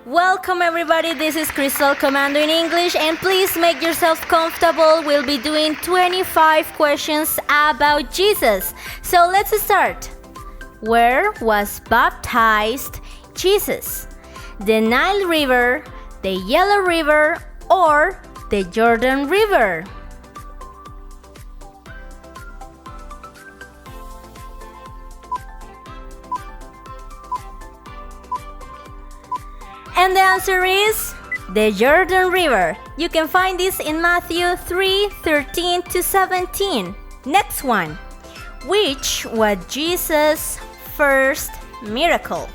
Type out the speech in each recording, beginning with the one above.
Welcome everybody, this is Crystal Commando in English, and please make yourself comfortable. We'll be doing 25 questions about Jesus. So let's start. Where was baptized Jesus? The Nile River, the Yellow River, or the Jordan River? And the answer is the Jordan River. You can find this in Matthew 3:13 to 17. Next one. Which was Jesus' first miracle?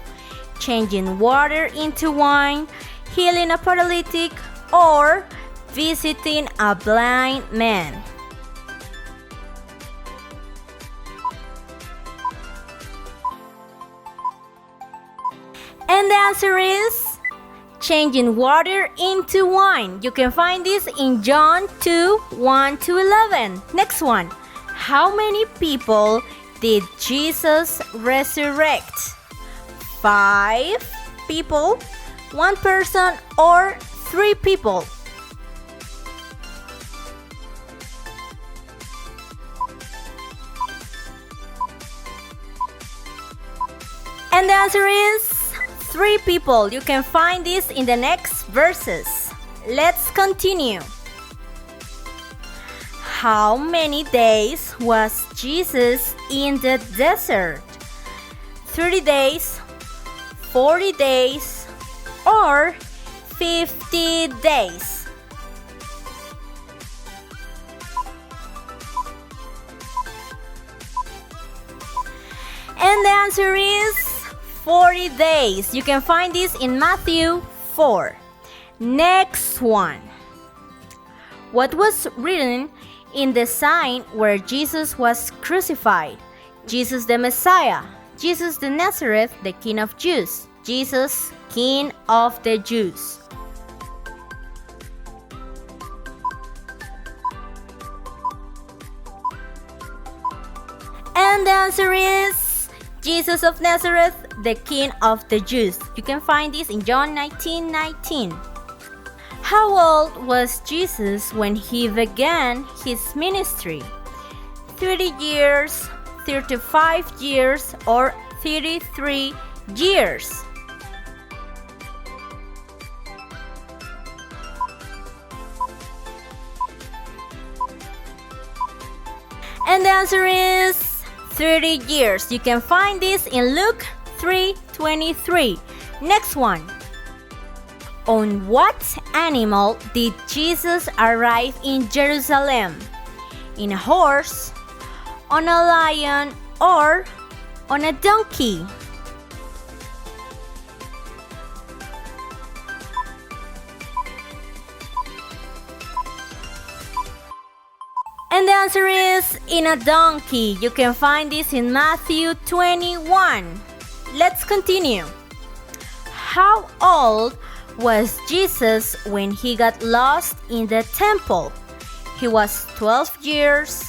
Changing water into wine, healing a paralytic, or visiting a blind man? And the answer is changing water into wine. You can find this in John 2:1 to 11. Next one. How many people did Jesus resurrect? 5 people, 1 person, or 3 people? And the answer is 3 people. You can find this in the next verses. Let's continue. How many days was Jesus in the desert? 30 days, 40 days, or 50 days? And the answer is 40 days. You can find this in Matthew 4. Next one. What was written in the sign where Jesus was crucified? Jesus the Messiah, Jesus the Nazareth, the King of Jews, Jesus, King of the Jews. And the answer is Jesus of Nazareth, the King of the Jews. You can find this in John 19:19. How old was Jesus when he began his ministry? 30 years, 35 years, or 33 years? And the answer is 30 years. You can find this in Luke 3:23. Next one. On what animal did Jesus arrive in Jerusalem? In a horse, on a lion, or on a donkey? And the answer is in a donkey. You can find this in Matthew 21. Let's continue. How old was Jesus when he got lost in the temple? He was 12 years,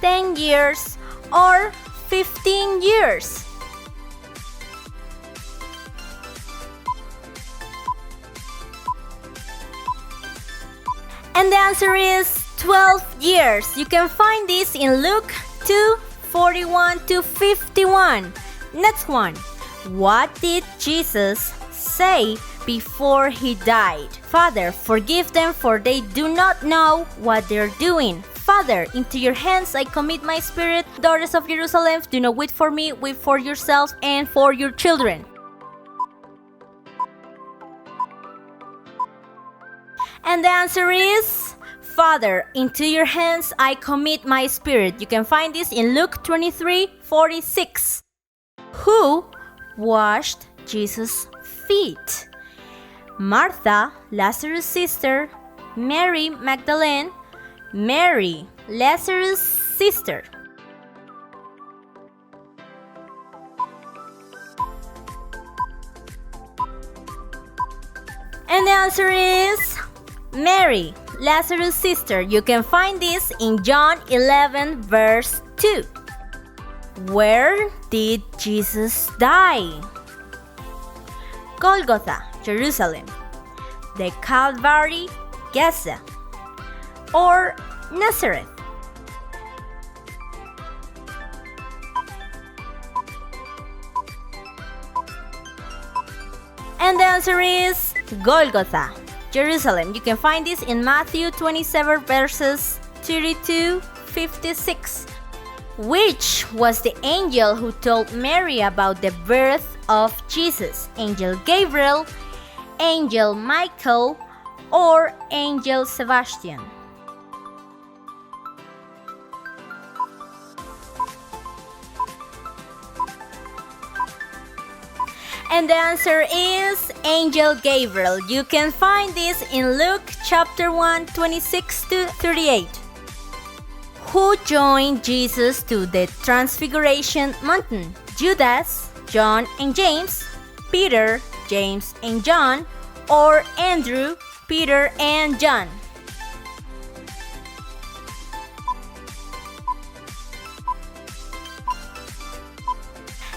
10 years, or 15 years? And the answer is 12 years. You can find this in Luke 2:41 to 51. Next one. What did Jesus say before he died? Father, forgive them, for they do not know what they're doing. Father, into your hands I commit my spirit. Daughters of Jerusalem, do not wait for me, wait for yourselves and for your children. And the answer is Father, into your hands I commit my spirit. You can find this in Luke 23:46. Who washed Jesus' feet? Martha, Lazarus' sister, Mary Magdalene, Mary, Lazarus' sister. And the answer is Mary, Lazarus' sister. You can find this in John 11 verse 2. Where did Jesus die? Golgotha, Jerusalem, the Calvary, Gaza, or Nazareth? And the answer is Golgotha, Jerusalem. You can find this in Matthew 27 verses 32-56. Which was the angel who told Mary about the birth of Jesus? Angel Gabriel, Angel Michael, or Angel Sebastian? And the answer is Angel Gabriel. You can find this in Luke chapter 1, 26-38. Who joined Jesus to the Transfiguration Mountain? Judas, John and James, Peter, James and John, or Andrew, Peter and John?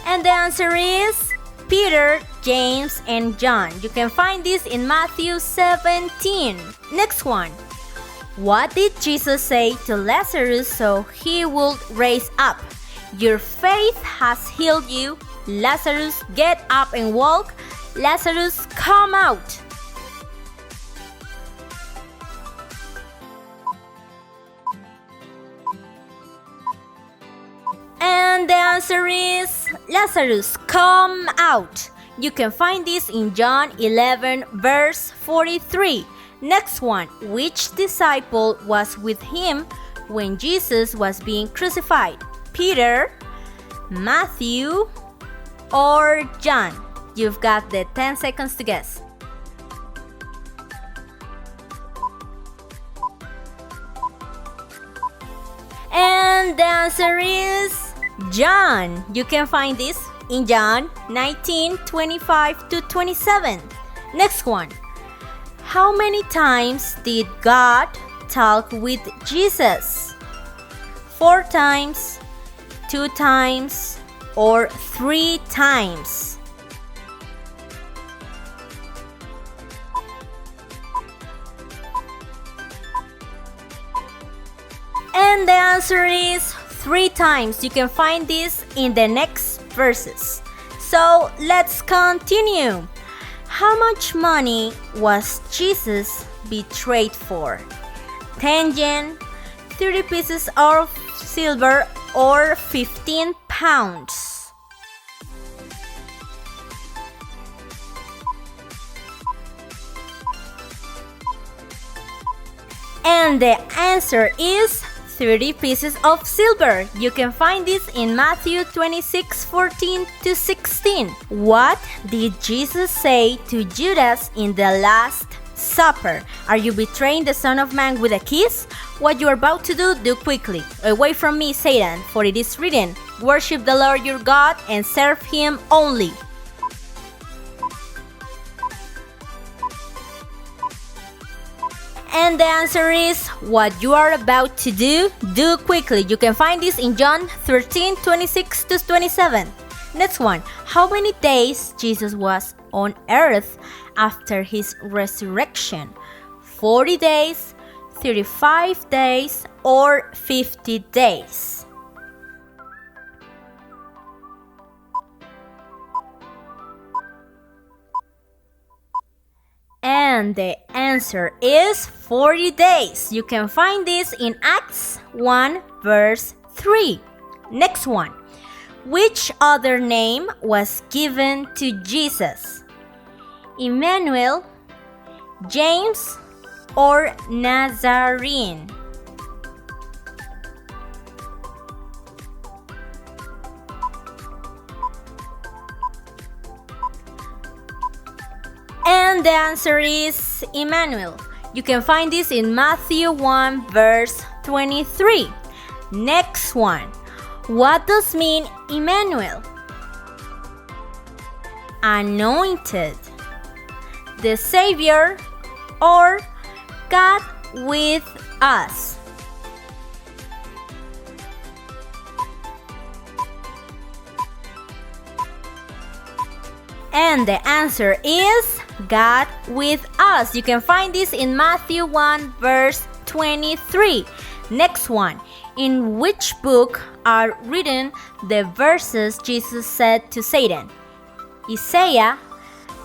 And the answer is Peter, James, and John. You can find this in Matthew 17. Next one. What did Jesus say to Lazarus so he would raise up? Your faith has healed you. Lazarus, get up and walk. Lazarus, come out. And the answer is Lazarus, come out. You can find this in John 11 verse 43. Next one. Which disciple was with him when Jesus was being crucified? Peter, Matthew, or John? You've got the 10 seconds to guess. And the answer is John. You can find this in John 19:25-27. Next one. How many times did God talk with Jesus? 4 times, 2 times, or 3 times? And the answer is 3 times. You can find this in the next verses. So let's continue. How much money was Jesus betrayed for? 10 yen, 30 pieces of silver, or 15 pounds? And the answer is 30 pieces of silver. You can find this in Matthew 26:14-16. What did Jesus say to Judas in the Last Supper? Are you betraying the Son of Man with a kiss? What you are about to do, do quickly. Away from me, Satan, for it is written, worship the Lord your God and serve him only. And the answer is what you are about to do quickly. You can find this in John 13:26-27. Next one. How many days Jesus was on earth after his resurrection? 40 days, 35 days, or 50 days? And the answer is 40 days. You can find this in Acts 1 verse 3. Next one. Which other name was given to Jesus? Emmanuel, James, or Nazarene? And the answer is Emmanuel. You can find this in Matthew 1 verse 23. Next one. What does mean Emmanuel? Anointed, the Savior, or God with us? And the answer is God with us. You can find this in Matthew 1 verse 23. Next one. In which book are written the verses Jesus said to Satan? Isaiah,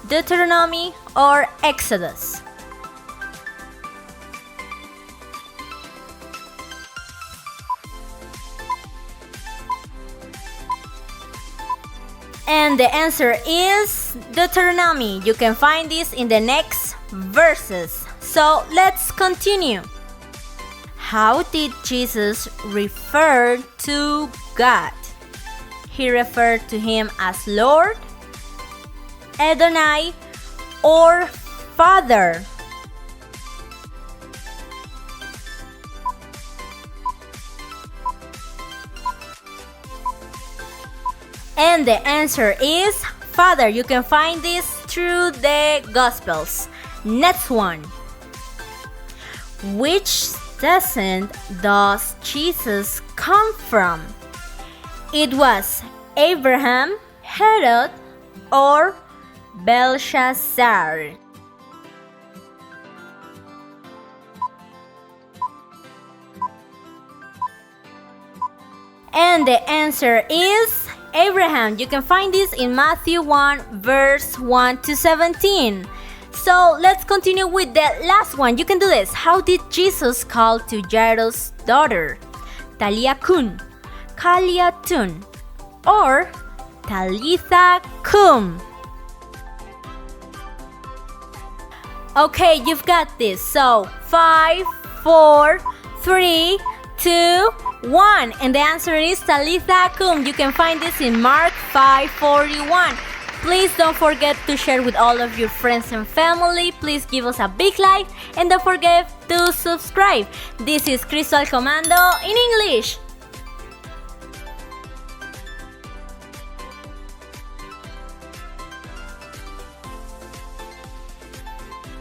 Deuteronomy, or Exodus? And the answer is Deuteronomy. You can find this in the next verses. So let's continue. How did Jesus refer to God? He referred to him as Lord, Adonai, or Father. And the answer is Father. You can find this through the Gospels. Next one. Which descent does Jesus come from? It was Abraham, Herod, or Belshazzar. And the answer is Abraham. You can find this in Matthew 1 verse 1 to 17. So let's continue with the last one. You can do this. How did Jesus call to Jairus' daughter? Talia kun, Kalia tun, or Talitha cum? Okay, you've got this. So 5, 4, 3, 2, 1. And the answer is Talitha cum. You can find this in Mark 5:41. Please don't forget to share with all of your friends and family. Please give us a big like and don't forget to subscribe. This is Crystal Commando in English.